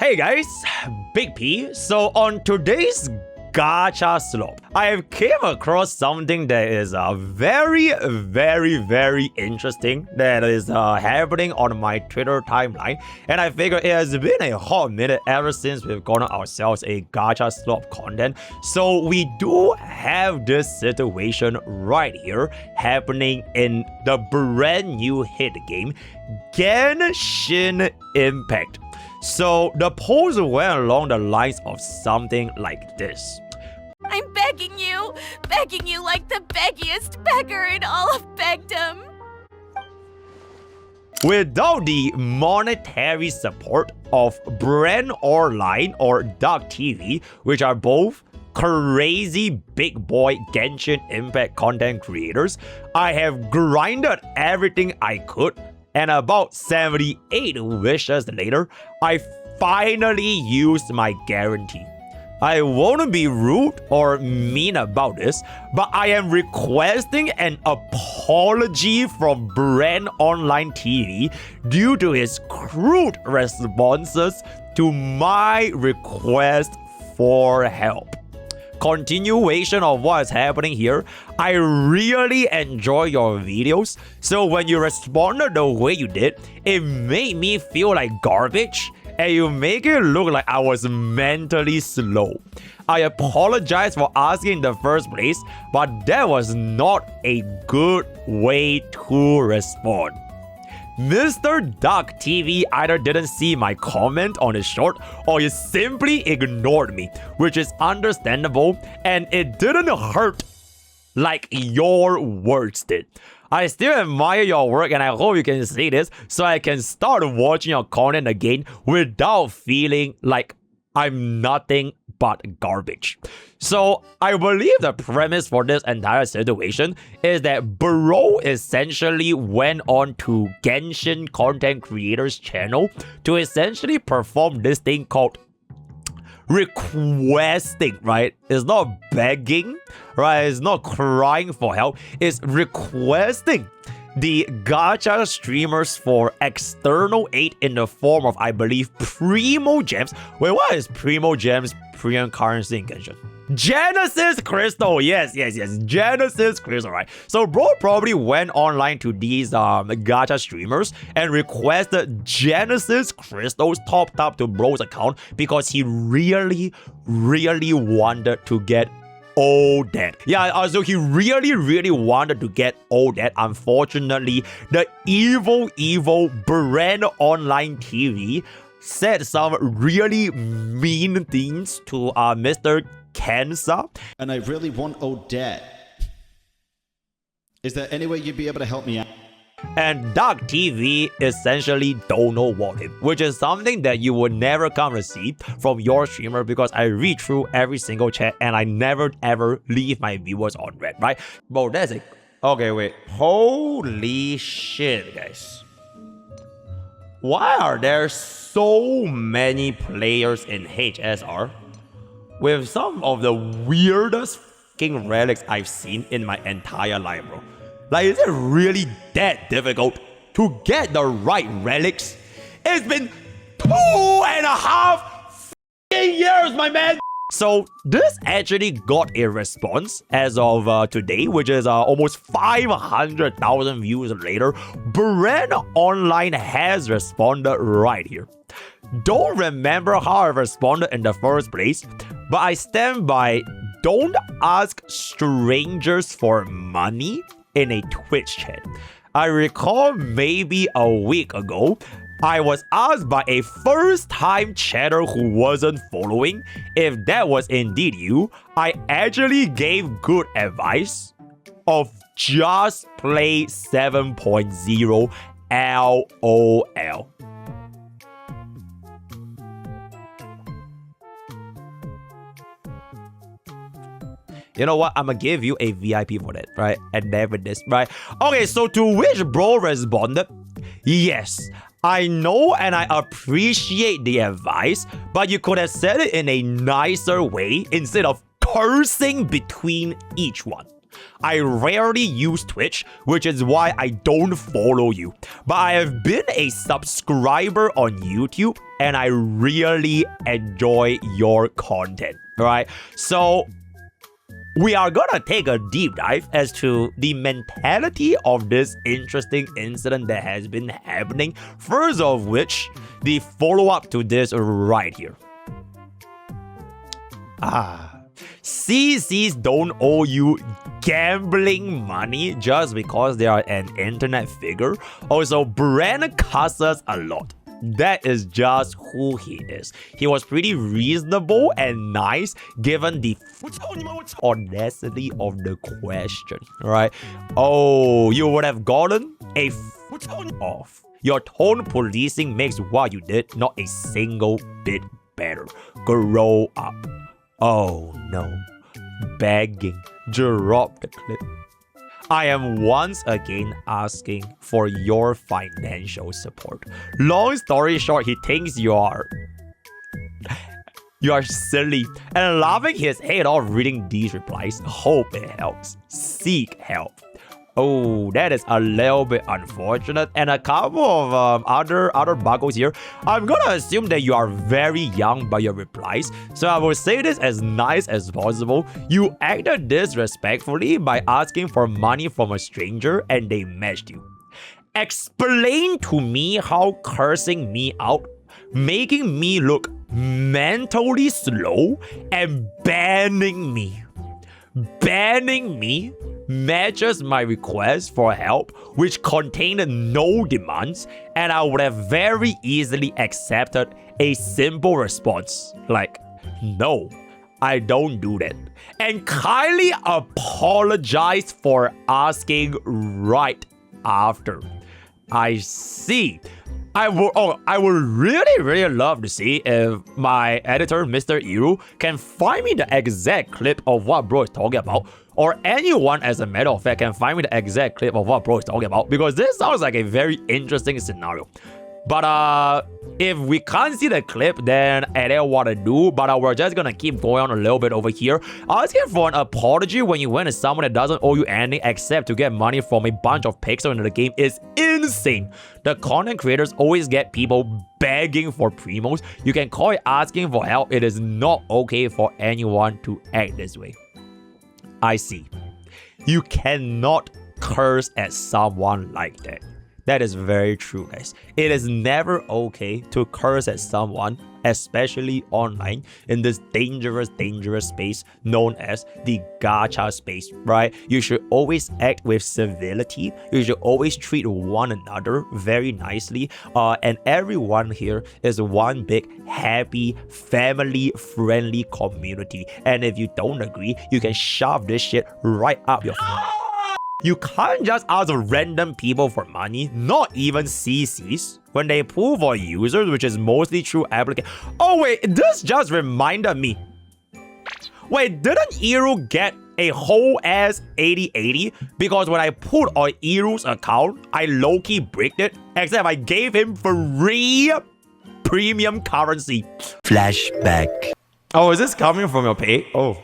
Hey guys, Big P. So on today's Gacha slop, I have came across something that is very interesting that is happening on my Twitter timeline, and I figure it has been a hot minute ever since we've gotten ourselves a Gacha slop content. So we do have this situation right here happening in the brand new hit game, Genshin Impact. So the post went along the lines of something like this. I'm begging you like the beggiest beggar in all of begdom. Without the monetary support of Brand Online or Duck TV, which are both crazy big boy Genshin Impact content creators, I have grinded everything I could, and about 78 wishes later, I finally used my guarantee. I won't be rude or mean about this, but I am requesting an apology from Brand Online TV due to his crude responses to my request for help. Continuation of what is happening here, I really enjoy your videos, so when you responded the way you did, it made me feel like garbage, and you make it look like I was mentally slow. I apologize for asking in the first place, but that was not a good way to respond. Mr. Duck TV either didn't see my comment on his short or he simply ignored me, which is understandable, and it didn't hurt like your words did. I still admire your work, and I hope you can see this so I can start watching your content again without feeling like I'm nothing but garbage. So I believe the premise for this entire situation is that Bro essentially went on to Genshin content creators channel to essentially perform this thing called requesting, right? It's not begging, right? It's not crying for help. It's requesting the Gacha streamers for external aid in the form of, I believe, Primo Gems. Wait, what is Primo Gems premium currency in Genshin? Genesis Crystal, yes, Genesis Crystal, right? So bro probably went online to these Gacha streamers and requested Genesis Crystals topped up to bro's account because he really wanted to get all that. Yeah, so he really wanted to get all that. Unfortunately, the evil Brand Online TV said some really mean things to Mr. Cancer. And I really want Odette. Is there any way you'd be able to help me out? And Duck TV essentially don't know what him, which is something that you would never come to see from your streamer because I read through every single chat and I never ever leave my viewers on red, right? Bro, that's it. Okay, wait. Holy shit, guys. Why are there so many players in HSR with some of the weirdest fucking relics I've seen in my entire life, bro? Like, is it really that difficult to get the right relics? It's been 2.5 years, my man! So this actually got a response as of today, which is almost 500,000 views later. Brand Online has responded right here. Don't remember how I responded in the first place, but I stand by don't ask strangers for money in a Twitch chat. I recall maybe a week ago, I was asked by a first-time chatter who wasn't following if that was indeed you. I actually gave good advice of just play 7.0 LOL. You know what? I'm gonna give you a VIP for that, right? And never this, right? Okay, so to which bro responded, yes, I know and I appreciate the advice, but you could have said it in a nicer way instead of cursing between each one. I rarely use Twitch, which is why I don't follow you. But I have been a subscriber on YouTube and I really enjoy your content, right? So we are gonna take a deep dive as to the mentality of this interesting incident that has been happening. First of which, the follow-up to this right here. CCs don't owe you gambling money just because they are an internet figure. Also, Brand cusses a lot. That is just who he is. He was pretty reasonable and nice given the audacity of the question, right? Oh, you would have gotten a off. Your tone policing makes what you did not a single bit better. Grow up. Oh no. Begging. Drop the clip. I am once again asking for your financial support. Long story short, he thinks you are silly and laughing his head off reading these replies. Hope it helps. Seek help. Oh, that is a little bit unfortunate. And a couple of other buggles here. I'm gonna assume that you are very young by your replies. So I will say this as nice as possible. You acted disrespectfully by asking for money from a stranger and they matched you. Explain to me how cursing me out, making me look mentally slow, and banning me matches my request for help, which contained no demands, and I would have very easily accepted a simple response like, no, I don't do that, and kindly apologize for asking right after. I see. I would really love to see if my editor, Mr. Iru, can find me the exact clip of what bro is talking about, or anyone, as a matter of fact, can find me the exact clip of what bro is talking about, because this sounds like a very interesting scenario. But if we can't see the clip, then I don't know what to do. But we're just gonna keep going on a little bit over here. Asking for an apology when you went to someone that doesn't owe you anything except to get money from a bunch of pixels into the game is insane. The content creators always get people begging for primos. You can call it asking for help. It is not okay for anyone to act this way. I see. You cannot curse at someone like that. That is very true, guys. It is never okay to curse at someone, especially online, in this dangerous space known as the gacha space, right? You should always act with civility. You should always treat one another very nicely. And everyone here is one big, happy, family-friendly community. And if you don't agree, you can shove this shit right up your... You can't just ask random people for money, not even CCs, when they pull for users, which is mostly through application. Oh wait, this just reminded me. Wait, didn't Iru get a whole ass 8080? Because when I put on Iru's account, I low-key bricked it, except I gave him free premium currency. Flashback. Oh, is this coming from your pay? Oh.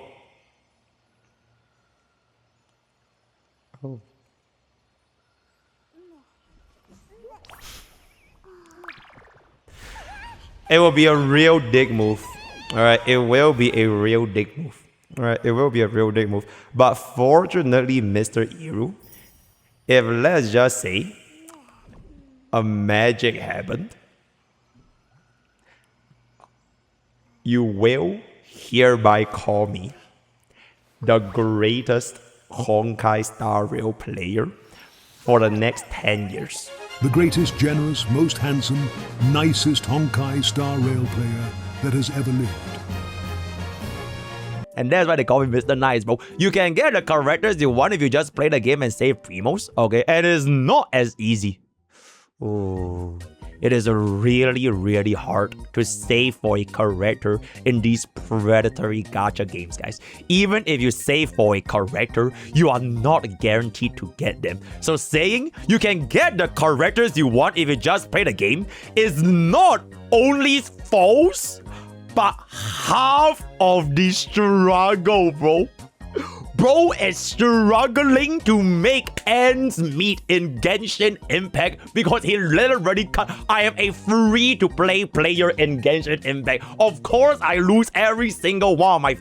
It will be a real dick move. Alright, it will be a real dick move. Alright, it will be a real dick move. But fortunately, Mr. Iru, if let's just say a magic happened, you will hereby call me the greatest Honkai Star Rail player for the next 10 years. The greatest, generous, most handsome, nicest Honkai Star Rail player that has ever lived. And that's why they call me Mr. Nice, bro. You can get the characters you want if you just play the game and save primos, okay? And it is not as easy. Oh, it is really hard to save for a character in these predatory gacha games, guys. Even if you save for a character, you are not guaranteed to get them. So saying you can get the characters you want if you just play the game is not only false, but half of the struggle, bro. Bro is struggling to make ends meet in Genshin Impact because he literally cut. I am a free-to-play player in Genshin Impact. Of course, I lose every single one of my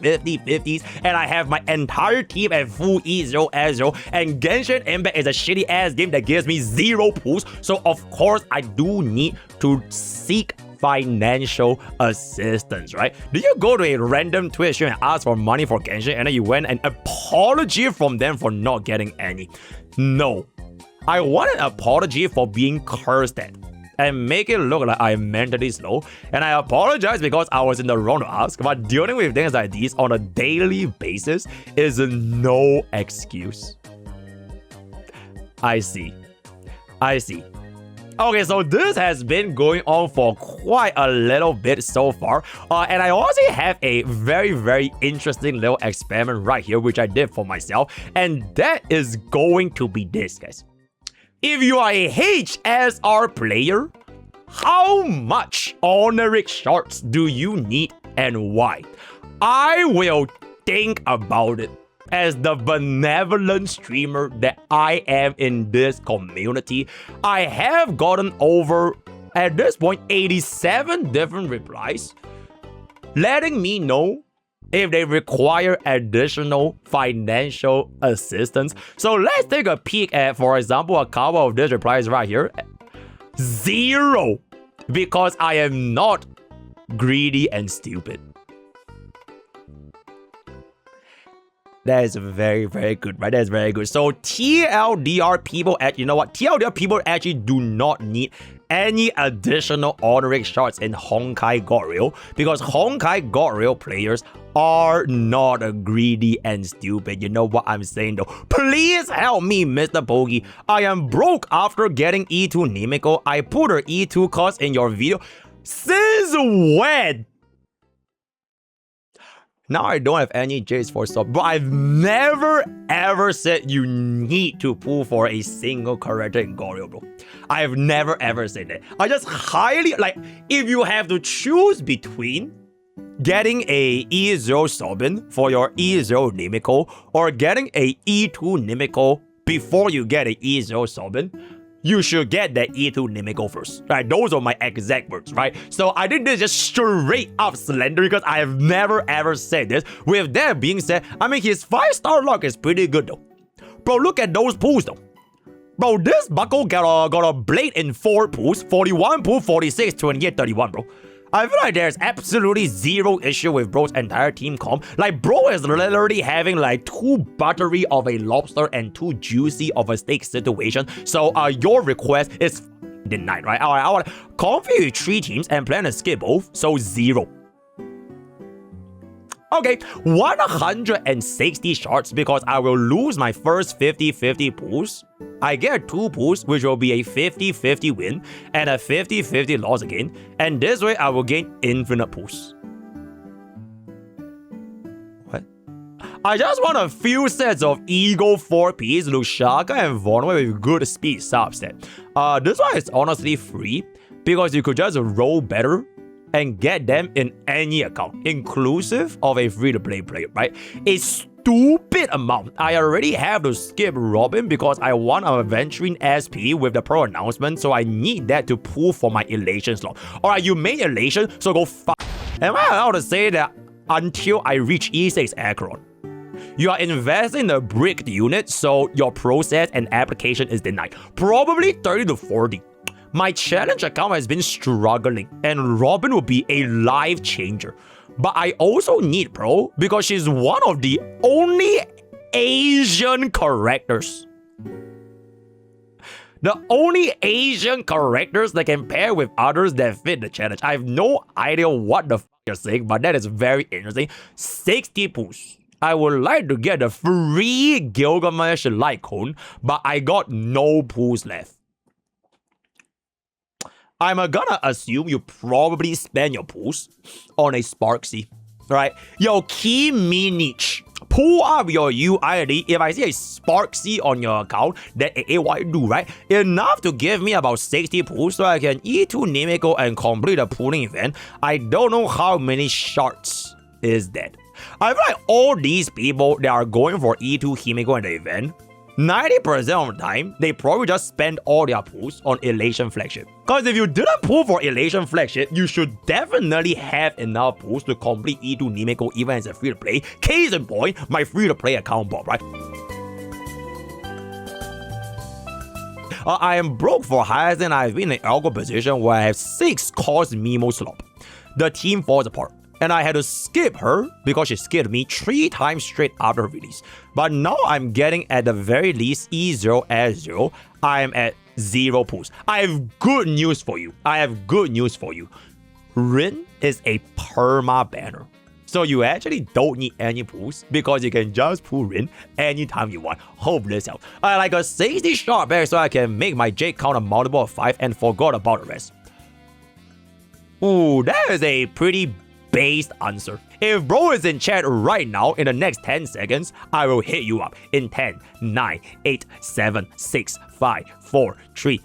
50-50s, and I have my entire team at full E0 as0, and Genshin Impact is a shitty ass game that gives me 0 pools, so of course I do need to seek financial assistance, right? Do you go to a random Twitch stream and ask for money for Genshin and then you went an apology from them for not getting any? No. I want an apology for being cursed at and make it look like I'm mentally slow, and I apologize because I was in the wrong to ask, but dealing with things like these on a daily basis is no excuse. I see. Okay, so this has been going on for quite a little bit so far, and I also have a very interesting little experiment right here which I did for myself, and that is going to be this, guys. If you are a HSR player, how much Honoric shards do you need and why? I will think about it. As the benevolent streamer that I am in this community, I have gotten over, at this point, 87 different replies, letting me know if they require additional financial assistance. So let's take a peek at, for example, a couple of these replies right here. 0, because I am not greedy and stupid. That is very good, right? That is very good. So TLDR people, you know what? TLDR people actually do not need any additional Honoric shards in Honkai God Rail because Honkai God Rail players are not greedy and stupid. You know what I'm saying though? Please help me, MrPokke. I am broke after getting E2 Nimiko. I put her E2 cost in your video. Since when? Now I don't have any J's for sub, but I've never ever said you need to pull for a single character in Goryo, bro. I've never ever said that. I just highly, like, if you have to choose between getting a E0 Sobin for your E0 Nimiko or getting a E2 Nimiko before you get a E0 Sobin, you should get that E2 Nimiko first, right? Those are my exact words, right? So I did this just straight up slander because I have never ever said this. With that being said, I mean, his 5-star luck is pretty good though. Bro, look at those pools though. Bro, this buckle got a blade in 4 pools, 41 pool, 46, 28, 31, bro. I feel like there's absolutely 0 issue with bro's entire team comp. Like, bro is literally having like 2 buttery of a lobster and 2 juicy of a steak situation. So your request is denied, right? I want to configure 3 teams and plan to skip both, so 0. Okay, 160 shards because I will lose my first 50-50 pools. I get 2 pools, which will be a 50-50 win and a 50-50 loss again. And this way, I will gain infinite pools. What? I just want a few sets of Eagle 4Ps, Lushaka, and Vonway with good speed subset. This one is honestly free because you could just roll better and get them in any account, inclusive of a free-to-play player, right? A stupid amount. I already have to skip Robin because I want a Aventurine SP with the pro announcement, so I need that to pull for my Elation slot. Alright, you made Elation, so go f***. Am I allowed to say that until I reach E6 Acheron? You are investing in a bricked unit, so your process and application is denied. Probably 30 to 40. My challenge account has been struggling, and Robin will be a life changer. But I also need Pro because she's one of the only Asian characters. The only Asian characters that can pair with others that fit the challenge. I have no idea what the f you're saying, but that is very interesting. 60 pools. I would like to get the free Gilgamesh light cone, but I got no pools left. I'm gonna assume you probably spend your pools on a Sparksy, right? Yo, key me niche. Pull up your UID. If I see a Sparksy on your account, that AY do, right? Enough to give me about 60 pools so I can E2 Nimiko and complete a pooling event. I don't know how many shards is that. I feel like all these people that are going for E2 Himeko in the event, 90% of the time, they probably just spend all their pulls on Elation Flagship. Because if you didn't pull for Elation Flagship, you should definitely have enough pulls to complete E2 Himeko even as a free-to-play. Case in point, my free-to-play account Bob, right? I am broke for highest and I've been in an algo position where I have 6 cost Mimo slop. The team falls apart. And I had to skip her because she skipped me 3 times straight after her release. But now I'm getting at the very least E0 S0. I am at 0 pulls. I have good news for you. Rin is a perma banner. So you actually don't need any pulls because you can just pull Rin anytime you want. Hope this helps. I like a 60 shot back so I can make my Jade count a multiple of 5 and forgot about the rest. Ooh, that is a pretty based answer. If bro is in chat right now in the next 10 seconds, I will hit you up in 10, 9, 8, 7, 6, 5, 4, 3.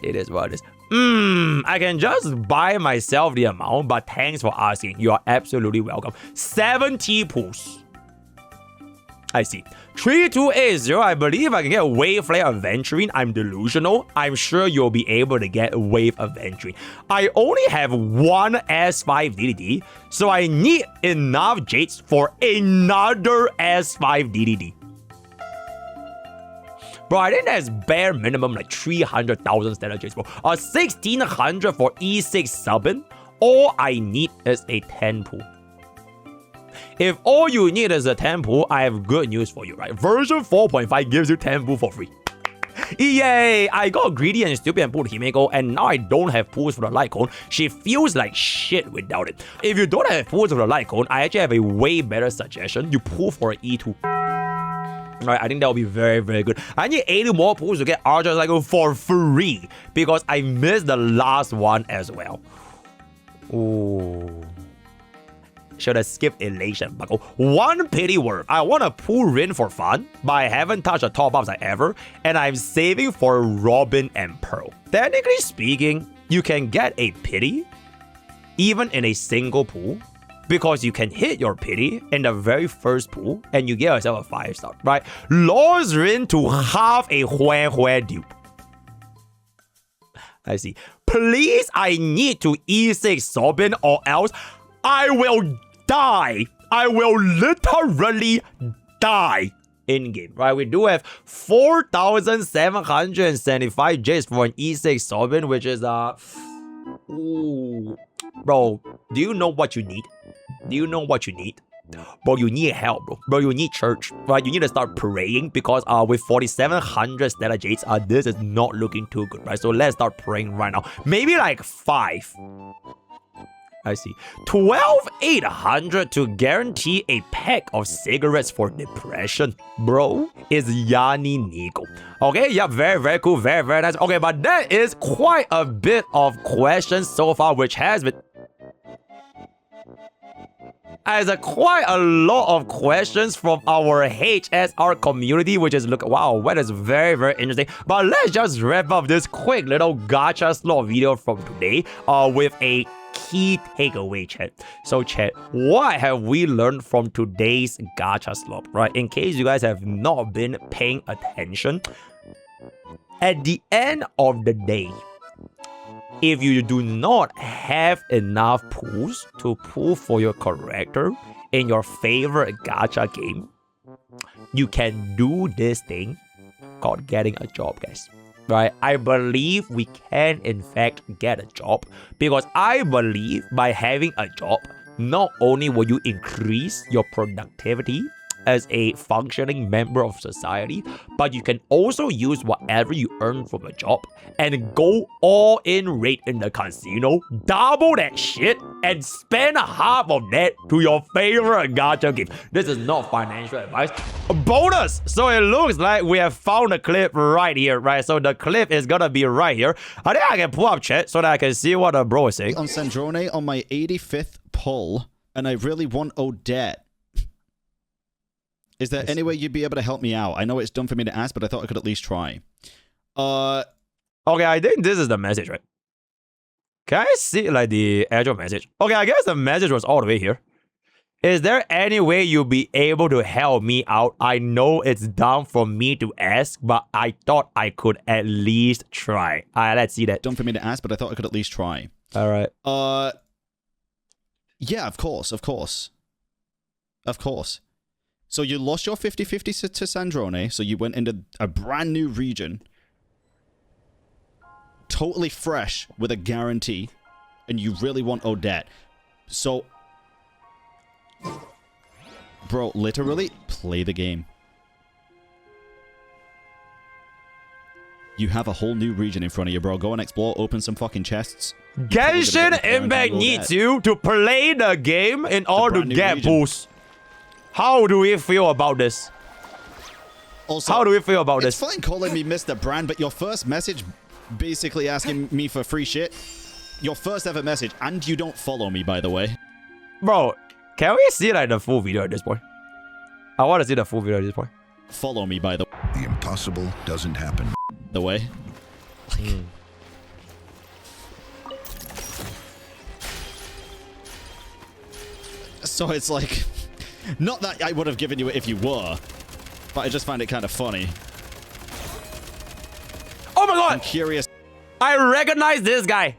It is what it is. I can just buy myself the amount, but thanks for asking. You are absolutely welcome. 70 pulls. I see. 3280, I believe I can get Wave Flare Aventurine. I'm delusional. I'm sure you'll be able to get Wave Aventurine. I only have 1 S5 DDD, so I need enough Jades for another S5 DDD. Bro, I think that's bare minimum like 300,000 Stelle Jades, bro. 1,600 for E6 subbing. All I need is a 10 pool. If all you need is a 10 pool, I have good news for you, right? Version 4.5 gives you 10 pool for free. Yay! I got greedy and stupid and pulled Himeko, and now I don't have pools for the light cone. She feels like shit without it. If you don't have pools for the light cone, I actually have a way better suggestion. You pull for an E2. Right, I think that will be very, very good. I need 80 more pools to get Archer Cycle for free because I missed the last one as well. Ooh. Should have skipped Elation Buckle. One pity word. I want to pull Rin for fun, but I haven't touched a top ups like ever, and I'm saving for Robin and Pearl. Technically speaking, you can get a pity even in a single pool because you can hit your pity in the very first pool and you get yourself a 5-star, right? Lose Rin to half a Hue dupe. I see. Please, I need to E6 Robin or else I will die. I will literally die in game, right? We do have 4,775 Js for an E6 Sovereign, which is ooh, bro. Do you know what you need? Bro, you need help, bro. Bro, you need church, right? You need to start praying because with 4,700 Stella Jades, this is not looking too good, right? So let's start praying right now. Maybe like 5. I see. 12,800 to guarantee a pack of cigarettes for depression. Bro, is Yani Nico. Okay, yeah, very, very cool. Very, very nice. Okay, but that is quite a bit of questions so far, which has been... As quite a lot of questions from our HSR community, which is, look, wow, that is very, very interesting. But let's just wrap up this quick little gacha slot video from today with a key takeaway, chat. So chat, what have we learned from today's gacha slot, right? In case you guys have not been paying attention, at the end of the day, if you do not have enough pools to pull for your character in your favorite gacha game, you can do this thing called getting a job, guys. Right? I believe we can in fact get a job because I believe by having a job, not only will you increase your productivity as a functioning member of society, but you can also use whatever you earn from a job and go all in rate in the casino, double that shit, and spend half of that to your favorite gacha game. This is not financial advice. A bonus! So it looks like we have found a clip right here, right? So the clip is gonna be right here. I think I can pull up chat so that I can see what the bro is saying. On Sandrone on my 85th pull, and I really want Odette. Is there any way you'd be able to help me out? I know it's dumb for me to ask, but I thought I could at least try. Okay, I think this is the message, right? Can I see like the actual message? Okay, I guess the message was all the way here. Is there any way you'll be able to help me out? I know it's dumb for me to ask, but I thought I could at least try. Alright, let's see that. Dumb for me to ask, but I thought I could at least try. Alright. Yeah, of course. Of course. So you lost your 50-50 to Sandrone, so you went into a brand new region. Totally fresh, with a guarantee. And you really want Odette. So... Bro, literally, play the game. You have a whole new region in front of you, bro. Go and explore, open some fucking chests. Genshin Impact needs you to play the game in order to get boosts. How do we feel about this? Also, how do we feel about this? It's fine calling me Mr. Brand, but your first message basically asking me for free shit. Your first ever message, and you don't follow me, by the way. Bro, can we see like the full video at this point? I want to see the full video at this point. Follow me, by the way. The impossible doesn't happen. The way. So it's like, not that I would have given you it if you were, but I just find it kind of funny. Oh my god! I'm curious. I recognize this guy.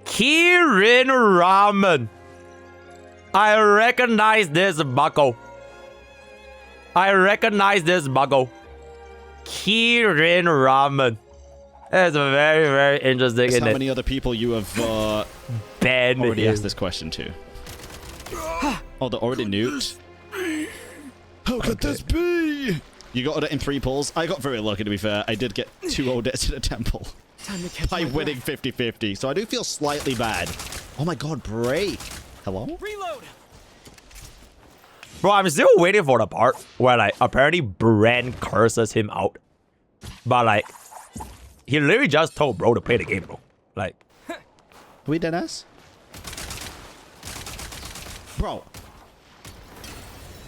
Kirin Ramen. I recognize this bucko. Kirin Ramen. That's very, very interesting. How many other people you have banned already asked this question to? Oh, they're already nuked? How could this be? You got it in 3 pulls. I got very lucky, to be fair. I did get 2 Odettes in a temple. By winning 50-50. So I do feel slightly bad. Oh my god, break. Hello? Reload. Bro, I'm still waiting for the part where, like, apparently Brand curses him out. But, like, he literally just told bro to play the game, bro. Like... We did us? Bro.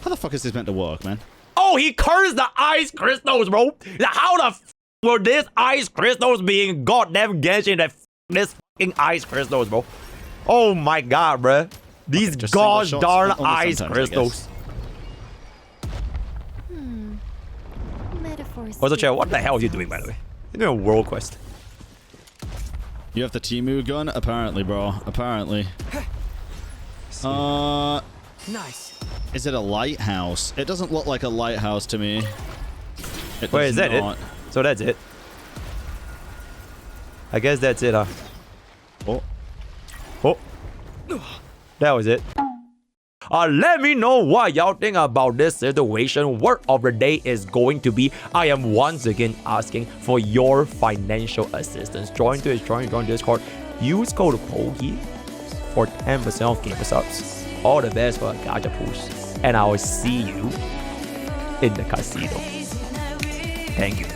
How the fuck is this meant to work, man? Oh, he cursed the ice crystals, bro. How the f were these ice crystals being goddamn Genshin that this fucking ice crystals, bro? Oh my god, bro. These gosh darn ice crystals. Metaphors. Also, Chair, what the hell are you doing, by the way? You're doing a world quest. You have the Timu gun? Apparently, bro. Apparently. Nice. Is it a lighthouse? It doesn't look like a lighthouse to me. Wait, is that it? So that's it. I guess that's it, huh? Oh. Oh. That was it. Let me know what y'all think about this situation. Word of the day is going to be, I am once again asking for your financial assistance. Join Discord. Use code POKE for 10% off gamer subs. All the best for Gacha push. And I will see you in the casino. Thank you.